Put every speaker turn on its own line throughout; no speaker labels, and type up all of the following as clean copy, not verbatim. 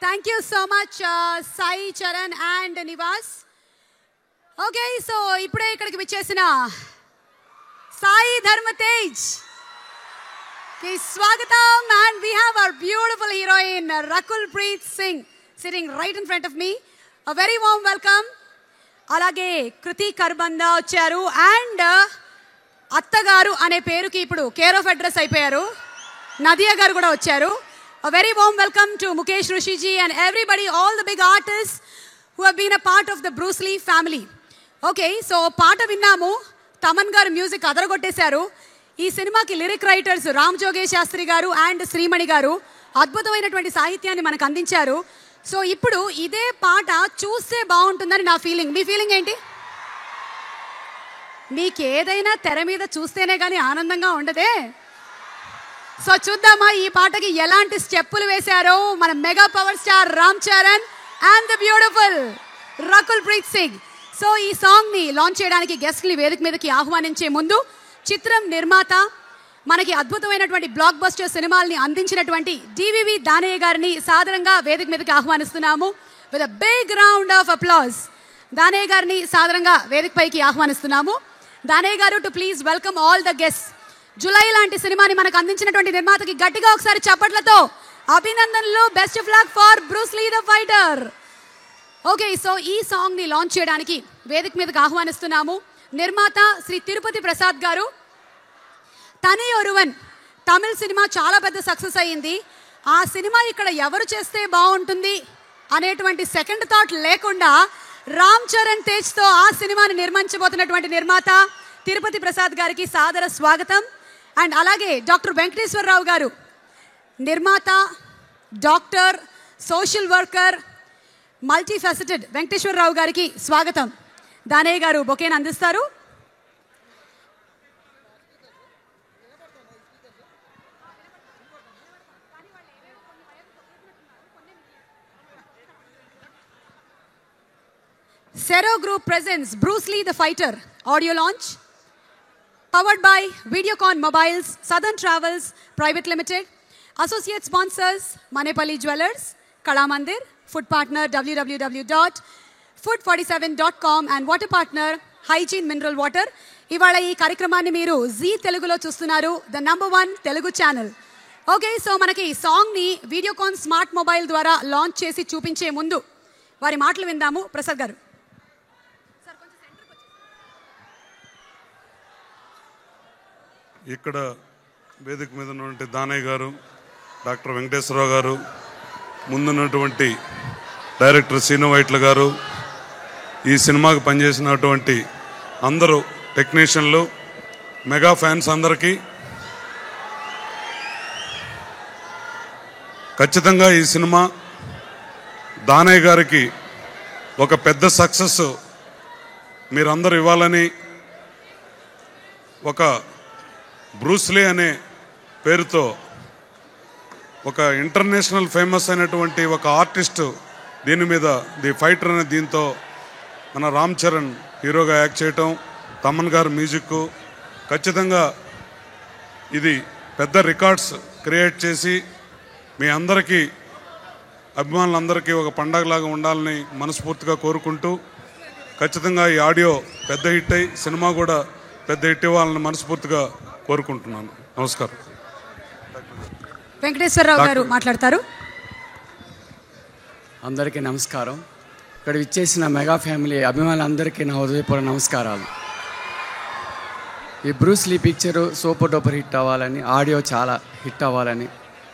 Thank you so much, Sai, Charan and Nivas. Okay, so ipude ikkadiki vichesina Sai Dharmatej ki swagatam, and we have our beautiful heroine Rakulpreet Singh sitting right in front of me. A very warm welcome. Alage Kriti Karbanda vacharu and Attagaru ane peruki ipudu care of address ayipoyaru. Nadia garu kuda vacharu. A very warm welcome to Mukesh Rishi ji and everybody, all the big artists who have been a part of the Bruce Lee family. Okay, so paata vinnamu, Taman garu music adaragottesaaru. Ee cinema ki lyric writers Ram Jogesh Shastri garu and Srimani garu adbhutamainatuvanti sahityanni manaku andincharu. So ippudu ide paata chuste baaguntundani na feeling. Mee feeling enti? Meeku edaina tera meeda chustene gaani aanandanga undade. So చూద్దామా ఈ పాటకి ఎలాంటి స్టెప్పులు వేశారో మన mega power star Ram Charan and the beautiful Rakul Preet Singh. So ఈ song ని launch చేయడానికి గెస్ట్ ని వేదిక మీదకి ఆహ్వానించే ముందు చిత్రం నిర్మాత మనకి అద్భుతమైనటువంటి బ్లాక్ బస్టర్ సినిమాల్ని అందించినటువంటి డివివి దానయ్య గారిని సాదరంగా వేదిక మీదకి ఆహ్వానిస్తున్నాము. With a big round of applause Danayya గారిని సాదరంగా వేదికపైకి ఆహ్వానిస్తున్నాము. Danayya garu to please welcome all the guests. July లాంటి సినిమాని మనకు అందించినటువంటి నిర్మాతకి గట్టిగా ఒకసారి చప్పట్లతో అభినందనలు. Best of luck for Bruce Lee the fighter. Okay, so ఈ సాంగ్ ని లాంచ్ చేయడానికి వేదిక మీదకి ఆహ్వానిస్తున్నాము నిర్మాత శ్రీ తిరుపతి ప్రసాద్ గారు. తనే ఒరువన్ తమిళ సినిమా చాలా పెద్ద సక్సెస్ అయ్యింది. ఆ సినిమా ఇక్కడ ఎవరు చేస్తే బాగుంటుంది అనేటువంటి సెకండ్ థాట్ లేకుండా రామ్ చరణ్ తేజ్తో ఆ సినిమాని నిర్మించబోతున్నటువంటి నిర్మాత తిరుపతి ప్రసాద్ గారికి సాదర స్వాగతం. అండ్ అలాగే డాక్టర్ వెంకటేశ్వరరావు గారు నిర్మాత, డాక్టర్, సోషల్ వర్కర్, మల్టీఫెసెటెడ్ వెంకటేశ్వరరావు గారికి స్వాగతం. దానయ్య గారు బొకేని అందిస్తారు. Sero Group presents Bruce Lee the Fighter audio launch. Powered by Videocon Mobiles, Southern Travels Private Limited. Associate sponsors Manepalli Jewellers, Kalamandir, Food Partner www.food47.com and Water Partner Hygiene Mineral Water. ఇవాళ ఈ కార్యక్రమాన్ని మీరు G తెలుగులో చూస్తున్నారు, the #1 Telugu channel. Okay, so మనకి సాంగ్ని Videocon smart mobile ద్వారా launch చేసి చూపించే ముందు వారి మాటలు విందాము. ప్రసాద్ గారు.
ఇక్కడ వేదిక మీద ఉన్నటువంటి దానయ్య గారు, డాక్టర్ వెంకటేశ్వరరావు గారు, ముందున్నటువంటి డైరెక్టర్ శ్రీను వైట్ల గారు, ఈ సినిమాకి పనిచేసినటువంటి అందరూ టెక్నీషియన్లు, మెగా ఫ్యాన్స్ అందరికీ ఖచ్చితంగా ఈ సినిమా దానయ్య గారికి ఒక పెద్ద సక్సెస్ మీరందరూ ఇవ్వాలని, ఒక బ్రూస్ లీ అనే పేరుతో ఒక ఇంటర్నేషనల్ ఫేమస్ అయినటువంటి ఒక ఆర్టిస్టు దీని మీద ది ఫైటర్ అనే దీంతో మన రామ్ చరణ్ హీరోగా యాక్ట్ చేయటం, తమన్ గారు మ్యూజిక్, ఖచ్చితంగా ఇది పెద్ద రికార్డ్స్ క్రియేట్ చేసి మీ అందరికీ అభిమానులందరికీ ఒక పండగలాగా ఉండాలని మనస్ఫూర్తిగా కోరుకుంటూ, ఖచ్చితంగా ఈ ఆడియో పెద్ద హిట్ అయ్యి సినిమా కూడా పెద్ద హిట్ ఇవ్వాలని మనస్ఫూర్తిగా కోరుకుంటున్నాను. నమస్కారం.
వెంకటేశ్వరరావు గారు మాట్లాడతారు.
అందరికీ నమస్కారం. ఇక్కడ ఇచ్చేసిన మెగా ఫ్యామిలీ అభిమానులందరికీ నా హృదయపూర్వక నమస్కారాలు. ఈ Bruce Lee picture super duper hit అవ్వాలని, ఆడియో చాలా హిట్ అవ్వాలని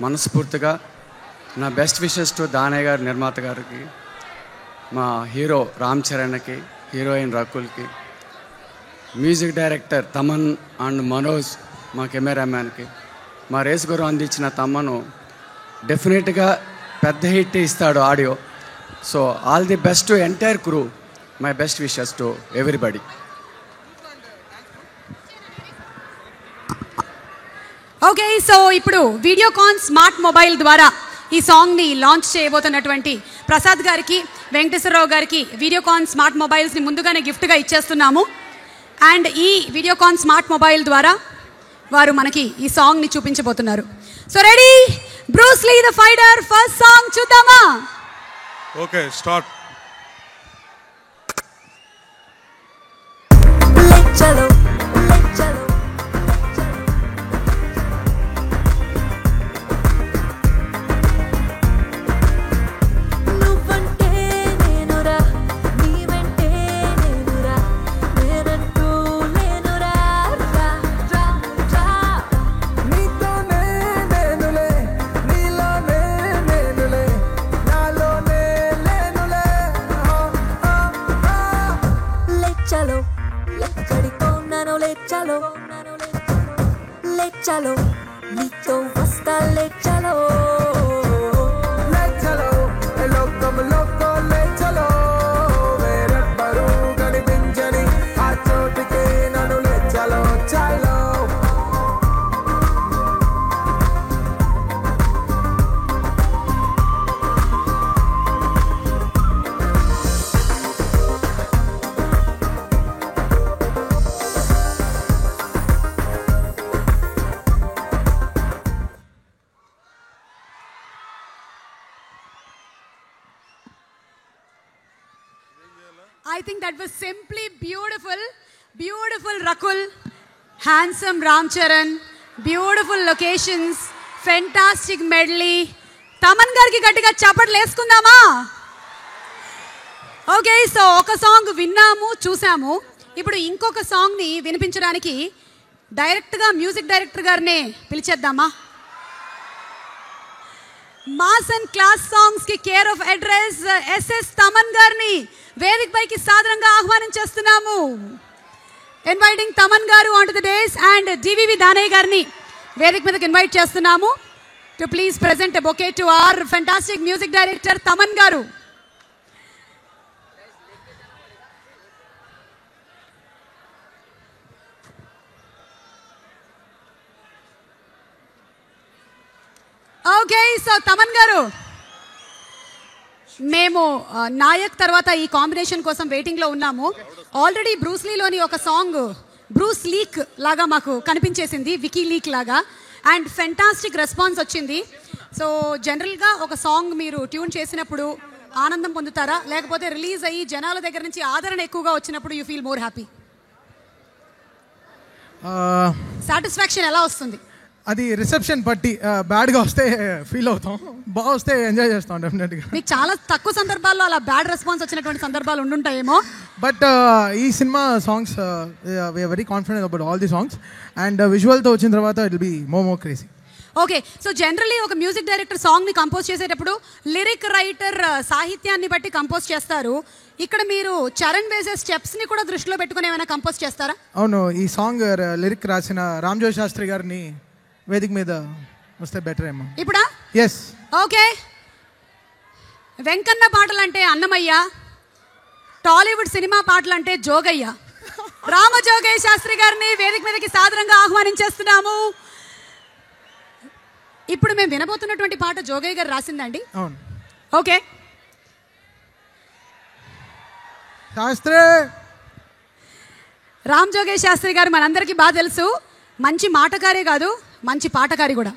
మనస్ఫూర్తిగా నా బెస్ట్ విషెస్ టు దానయ్య గారు నిర్మాత గారికి, మా హీరో రామ్ చరణ్కి, హీరోయిన్ రకుల్కి, music director Thaman and Manoj, మా కెమెరామ్యాన్కి, మా రేస్ గురు అందించిన తమ్మను డెఫినెట్గా పెద్ద హిట్ ఇస్తాడు audio. So all the best to entire crew. My best wishes to everybody.
Okay, so ఇప్పుడు వీడియోకాన్ స్మార్ట్ మొబైల్ ద్వారా ఈ సాంగ్ని లాంచ్ చేయబోతున్నటువంటి ప్రసాద్ గారికి, వెంకటేశ్వరరావు గారికి వీడియోకాన్ స్మార్ట్ మొబైల్స్ని ముందుగానే గిఫ్ట్గా ఇచ్చేస్తున్నాము. అండ్ ఈ వీడియోకాన్ స్మార్ట్ మొబైల్ ద్వారా వారు మనకి ఈ సాంగ్ని చూపించబోతున్నారు. So ready, Bruce Lee the fighter first song చూద్దామా?
Okay start.
చలో చలో నువ్వంటే నేనురా నీవంటే నేనురా నేనంటూ లేనురా రా రా రా
నీతోనే నేనులే నీలోనే నేనులే నాలోనే లేనులే
లే చలో ఎక్కడికో నన్ను లే చలో నీతో వస్తా లే చలో
లే చలో లోకంలోకో లే చలో వేరెవ్వరూ కనిపించని ఆ చోటికి నన్ను లే చలో చలో
I think that was simply beautiful. Beautiful Rakul, handsome Ram Charan, beautiful locations, fantastic medley. Thaman గారికి గట్టిగా చప్పట్లు వేసుకుందామా? ఓకే, సో ఒక సాంగ్ విన్నాము చూసాము. ఇప్పుడు ఇంకొక సాంగ్ని వినిపించడానికి డైరెక్ట్గా మ్యూజిక్ డైరెక్టర్ గారినే పిలిచేద్దామా? మాస్ అండ్ క్లాస్ సాంగ్స్ కి care of address SS Thaman గారిని వేదిక పైకి సాదరంగా ఆహ్వానించేస్తున్నాము. Inviting Thaman garu on to the dais and DVV Danayya గారిని వేదిక మీదకి ఇన్వైట్ చేస్తున్నాము to please present a bouquet to our fantastic music director Thaman garu. Okay, so Thaman గారు, మేము నాయక్ తర్వాత ఈ కాంబినేషన్ కోసం వెయిటింగ్లో ఉన్నాము. ఆల్రెడీ బ్రూస్లీలోని ఒక సాంగ్ బ్రూస్ లీక్ లాగా మాకు కనిపించేసింది, వికీ లీక్ లాగా, అండ్ ఫెంటాస్టిక్ రెస్పాన్స్ వచ్చింది. సో జనరల్గా ఒక సాంగ్ మీరు ట్యూన్ చేసినప్పుడు ఆనందం పొందుతారా, లేకపోతే రిలీజ్ అయ్యి జనాల దగ్గర నుంచి ఆదరణ ఎక్కువగా వచ్చినప్పుడు you feel more happy? Satisfaction ఎలా వస్తుంది?
అది రిసెప్షన్ బట్టి బ్యాడ్గా వస్తే ఫీల్ అవుతాం, బాగా వస్తే ఎంజాయ్ చేస్తాం డెఫినెట్గా.
మీకు చాలా తక్కువ సందర్భాల్లో అలా బ్యాడ్ రెస్పాన్స్ వచ్చినటువంటి సందర్భాలు ఉండుంటాయేమో.
బట్ ఈ cinema songs we are very confident about all the songs and విజువల్తో వచ్చిన తర్వాత it will be more crazy.
Okay, so generally ఒక మ్యూజిక్ డైరెక్టర్ సాంగ్ని కంపోజ్ చేసేటప్పుడు లిరిక్ రైటర్ సాహిత్యాన్ని బట్టి కంపోజ్ చేస్తారు. ఇక్కడ మీరు చరణ్ వేసే స్టెప్స్ని కూడా దృష్టిలో పెట్టుకుని ఏమైనా కంపోజ్ చేస్తారా?
అవును, ఈ సాంగ్ లిరిక్ రాసిన రామ్జోయ్ శాస్త్రి గారిని వేదిక మీద వస్తే బెటర్ ఏమో.
ఇప్పుడా?
ఎస్.
ఓకే, వెంకన్న పాటలంటే అన్నమయ్య, టాలీవుడ్ సినిమా పాటలంటే జోగయ్య. రామజోగయ్య శాస్త్రి గారిని వేదిక మీదకి సాదరంగా ఆహ్వానించేస్తున్నాము. ఇప్పుడు మేము వినబోతున్నటువంటి పాట జోగయ్య గారు రాసిందండి.
అవును.
ఓకే,
శాస్త్రి
రామ్ జోగేష్ శాస్త్రి గారు మనందరికీ బాగా తెలుసు. మంచి మాటకారే కాదు, మంచి పాటకారి కూడా.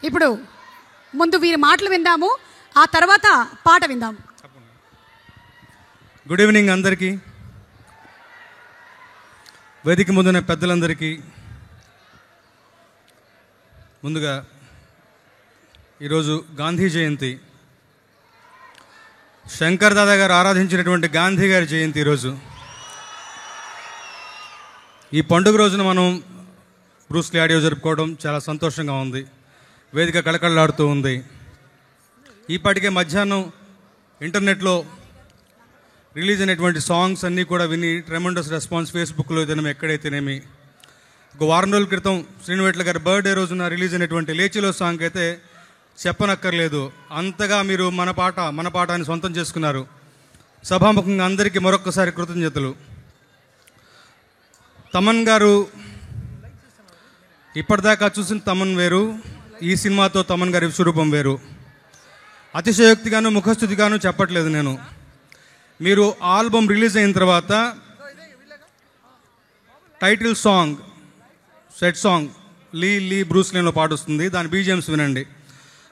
ఇప్పుడు ముందు వీరి మాటలు విందాము, ఆ తర్వాత పాట విందాము.
గుడ్ ఈవినింగ్ అందరికీ, వేదిక ముందున్న పెద్దలందరికీ. ముందుగా ఈరోజు గాంధీ జయంతి, శంకర్ దాదా గారు ఆరాధించినటువంటి గాంధీ గారి జయంతి ఈరోజు. ఈ పండుగ రోజున మనం బ్రూస్లీ ఆడియో జరుపుకోవడం చాలా సంతోషంగా ఉంది. వేదిక కళకళలాడుతూ ఉంది. ఈపాటికే మధ్యాహ్నం ఇంటర్నెట్లో రిలీజ్ అయినటువంటి సాంగ్స్ అన్నీ కూడా విని ట్రెమండస్ రెస్పాన్స్ ఫేస్బుక్లో ఏదైనా ఎక్కడైతేనేమి. ఒక వారం రోజుల క్రితం శ్రీనివేట్ల గారి బర్త్డే రోజున రిలీజ్ అయినటువంటి లేచిలో సాంగ్ అయితే చెప్పనక్కర్లేదు, అంతగా మీరు మన పాట అని సొంతం చేసుకున్నారు. సభాముఖంగా అందరికీ మరొక్కసారి కృతజ్ఞతలు. తమన్ గారు ఇప్పటిదాకా చూసిన తమన్ వేరు, ఈ సినిమాతో తమన్ గారి స్వరూపం వేరు. అతిశయోక్తిగాను ముఖస్థుతిగాను చెప్పట్లేదు నేను. మీరు ఆల్బమ్ రిలీజ్ అయిన తర్వాత టైటిల్ సాంగ్, సెట్ సాంగ్ లీ బ్రూస్ లీలో పాడుస్తుంది, దాని బీజిఎమ్స్ వినండి.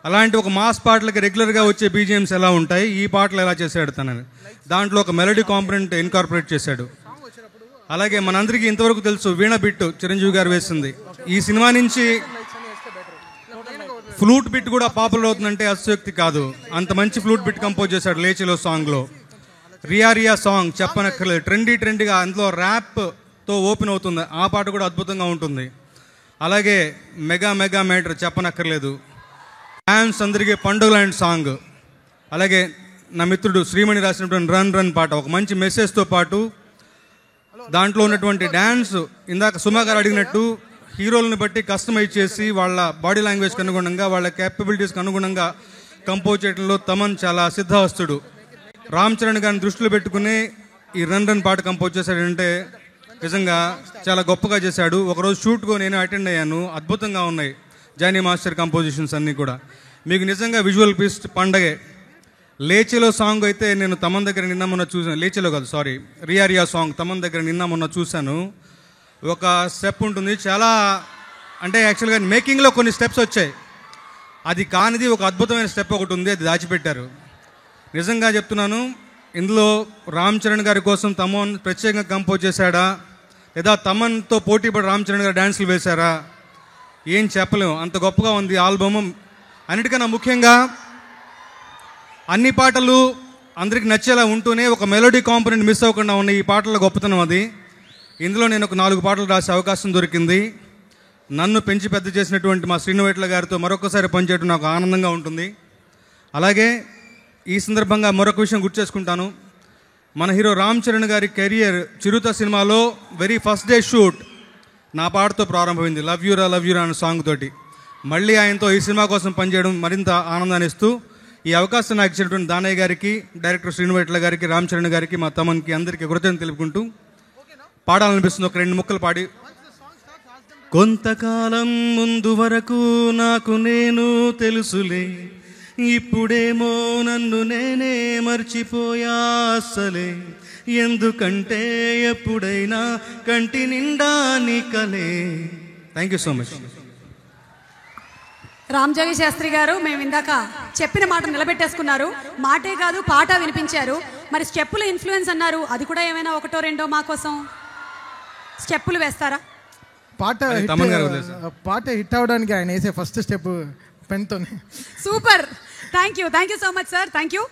అలాంటి ఒక మాస్ పాటలకి రెగ్యులర్గా వచ్చే బీజిఎమ్స్ ఎలా ఉంటాయి, ఈ పాటలు ఎలా చేశాడు తనని, దాంట్లో ఒక మెలడీ కాంపొనెంట్ ఇన్కార్పొరేట్ చేశాడు. అలాగే మనందరికీ ఇంతవరకు తెలుసు వీణ బిట్టు చిరంజీవి గారు వేసింది. ఈ సినిమా నుంచి ఫ్లూట్ బిట్ కూడా పాపులర్ అవుతుందంటే అతిశయోక్తి కాదు. అంత మంచి ఫ్లూట్ బిట్ కంపోజ్ చేశాడు లేచిలో సాంగ్లో. రియా రియా సాంగ్ చెప్పనక్కర్లేదు, ట్రెండీగా అందులో ర్యాప్తో ఓపెన్ అవుతుంది. ఆ పాట కూడా అద్భుతంగా ఉంటుంది. అలాగే మెగా మేటర్ చెప్పనక్కర్లేదు. డ్యాన్స్ అందరికీ పండుగ లాంటి సాంగ్. అలాగే నా మిత్రుడు శ్రీమణి రాసినటువంటి రన్ పాట ఒక మంచి మెసేజ్తో పాటు దాంట్లో ఉన్నటువంటి డ్యాన్స్ ఇందాక సుమా గారు అడిగినట్టు హీరోలను బట్టి కస్టమైజ్ చేసి వాళ్ళ బాడీ లాంగ్వేజ్కి అనుగుణంగా వాళ్ళ క్యాపబిలిటీస్కి అనుగుణంగా కంపోజ్ చేయడంలో తమన్ చాలా సిద్ధహస్తుడు. రామ్ చరణ్ గారిని దృష్టిలో పెట్టుకుని ఈ రన్ పాట కంపోజ్ చేశాడంటే నిజంగా చాలా గొప్పగా చేశాడు. ఒకరోజు షూట్కు నేను అటెండ్ అయ్యాను, అద్భుతంగా ఉన్నాయి జానీ మాస్టర్ కంపోజిషన్స్ అన్నీ కూడా. మీకు నిజంగా విజువల్ పీస్ పండగే. లేచిలో సాంగ్ అయితే నేను తమన్ దగ్గర నిన్న మొన్న చూసాను, లేచిలో కాదు సారీ రియా సాంగ్ తమన్ దగ్గర నిన్న మొన్న చూశాను. ఒక స్టెప్ ఉంటుంది చాలా, అంటే యాక్చువల్గా మేకింగ్లో కొన్ని స్టెప్స్ వచ్చాయి, అది కానిది ఒక అద్భుతమైన స్టెప్ ఒకటి ఉంది, అది దాచిపెట్టారు. నిజంగా చెప్తున్నాను, ఇందులో రామ్ చరణ్ గారి కోసం తమన్ ప్రత్యేకంగా కంపోజ్ చేశాడా లేదా తమన్తో పోటీపడి రామ్ చరణ్ గారు డ్యాన్సులు వేశారా ఏం చెప్పలేము, అంత గొప్పగా ఉంది ఆల్బమ్. అన్నిటికన్నా ముఖ్యంగా అన్ని పాటలు అందరికి నచ్చేలా ఉంటూనే ఒక మెలోడీ కాంపోనెంట్ మిస్ అవ్వకుండా ఉన్న ఈ పాటల గొప్పతనం అది. ఇందులో నేను ఒక 4 పాటలు రాసే అవకాశం దొరికింది. నన్ను పెంచి పెద్ద చేసినటువంటి మా శ్రీనువైట్ల గారితో మరొకసారి పనిచేయడం నాకు ఆనందంగా ఉంటుంది. అలాగే ఈ సందర్భంగా మరొక విషయం గుర్తు చేసుకుంటాను. మన హీరో రామ్ చరణ్ గారి కెరియర్ చిరుత సినిమాలో వెరీ ఫస్ట్ డే షూట్ నా పాటతో ప్రారంభమైంది, లవ్ యూరా అనే సాంగ్ తోటి. మళ్ళీ ఆయనతో ఈ సినిమా కోసం పనిచేయడం మరింత ఆనందాన్ని ఇస్తూ ఈ అవకాశం నాకు ఇచ్చినటువంటి దానయ్య గారికి, డైరెక్టర్ శ్రీనువైట్ల గారికి, రామ్ చరణ్ గారికి, మా తమన్కి అందరికీ కృతజ్ఞతలు తెలుపుకుంటూ పాడాలనిపిస్తుంది. ఒక 2 ముక్కలు పాడి. కొంతకాలం ముందు వరకు నాకు నేను తెలుసులే, ఇప్పుడేమో నన్ను నేనే మర్చిపోయా అసలే, ఎందుకంటే ఎప్పుడైనా కంటి నిండా నీ కలే. Thank you so much.
Ramjogi Sastry గారు, మేము ఇందాక చెప్పిన మాట నిలబెట్టేసుకున్నారు. మాటే కాదు పాట వినిపించారు. మరి స్టెప్పుల ఇన్ఫ్లుయెన్స్ అన్నారు, అది కూడా ఏమైనా 1-2 మా కోసం స్టెప్పులు వేస్తారా?
పాట హిట్ అవడానికి ఆయన వేసే ఫస్ట్ స్టెప్ పెన్తోనే.
Super, thank you so much sir, thank you.